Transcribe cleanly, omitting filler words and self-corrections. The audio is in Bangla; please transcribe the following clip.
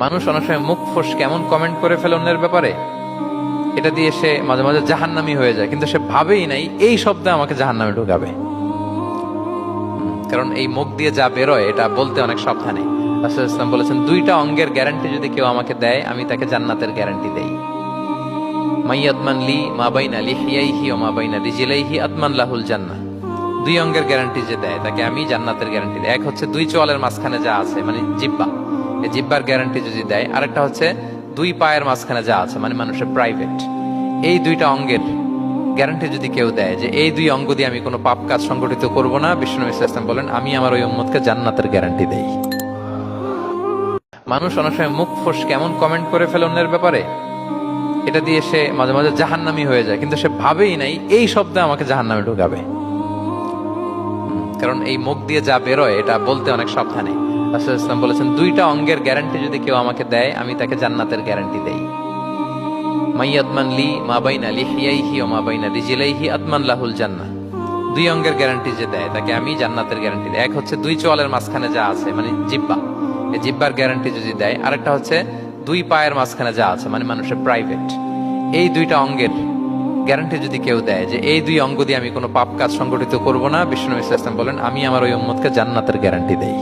মানুষ অনেক সময় মুখ ফসকে এমন কমেন্ট করে ফেলে অন্যের ব্যাপারে, এটা দিয়ে সে মাঝে মাঝে জাহান্নামী হয়ে যায়, কিন্তু সে ভাবেই নাই এই শব্দে আমাকে জাহান্নামে ঢুকাবে। কারণ এই মুখ দিয়ে যা বেরোয় এটা বলতে অনেক সাবধানে। রাসূল ইসলাম বলেছেন, দুইটা অঙ্গের গ্যারান্টি যদি কেউ আমাকে দেয়, আমি তাকে জান্নাতের গ্যারান্টি দেই। মাইয়াদমান লি মা বাইনা লিহিয়াইহি ওয়া মা বাইনা রিজলাইহি আতমান লাহুল জান্নাহ। দুই অঙ্গের গ্যারান্টি যে দেয় তাকে আমি জান্নাতের গ্যারান্টি দেই। এক হচ্ছে দুই চোয়ালের মাঝখানে যা আছে মানে জিহ্বা, এই জিহ্বার গ্যারান্টি যদি দেয়। আরেকটা হচ্ছে দুই পায়ের মাঝখানে যা আছে মানে মানুষের প্রাইভেট। এই দুইটা অঙ্গের গ্যারান্টি যদি কেউ দেয় যে এই দুই অঙ্গ দিয়ে আমি কোনো পাপ কাজ সংগঠিত করব না, বিশ্বনবী সাল্লাল্লাহু আলাইহি ওয়াসাল্লাম বলেন, আমি আমার ওই উম্মতকে জান্নাতের গ্যারান্টি দেই। মানুষ অনেক সময় মুখ ফসকে এমন কমেন্ট করে ফেলে অন্যের ব্যাপারে, এটা দিয়ে সে মাঝে মাঝে জাহান্নামী হয়ে যায়, কিন্তু সে ভাবেই নাই এই শব্দে আমাকে জাহান্নামে ঢুকাবে। কারণ এই মুখ দিয়ে যা বেরোয় এটা বলতে অনেক সাবধানে। রাসূল ইসলাম বলেছেন, দুইটা অঙ্গের গ্যারান্টি যদি কেউ আমাকে দেয়, আমি তাকে জান্নাতের গ্যারান্টি দেই। মাইয়াদমান লি মা বাইনা লিহিয়াইহি ওয়া মা বাইনা রিজলাইহি আতমান লাহুল জান্নাহ। দুই অঙ্গের গ্যারান্টি যে দেয় তাকে আমি জান্নাতের গ্যারান্টি দেই। এক হচ্ছে দুই চোয়ালের মাঝখানে যা আছে মানে জিহ্বা, এই জিহ্বার গ্যারান্টি যদি দেয়। আরেকটা হচ্ছে দুই পায়ের মাঝখানে যা আছে মানে মানুষের প্রাইভেট। এই দুইটা অঙ্গের গ্যারান্টি যদি কেউ দেয় যে এই দুই অঙ্গ দিয়ে আমি কোনো পাপ কাজ সংগঠিত করব না, বিশ্বনবী সাল্লাল্লাহু আলাইহি ওয়াসাল্লাম বলেন, আমি আমার ওই উম্মতকে জান্নাতের গ্যারান্টি দেই।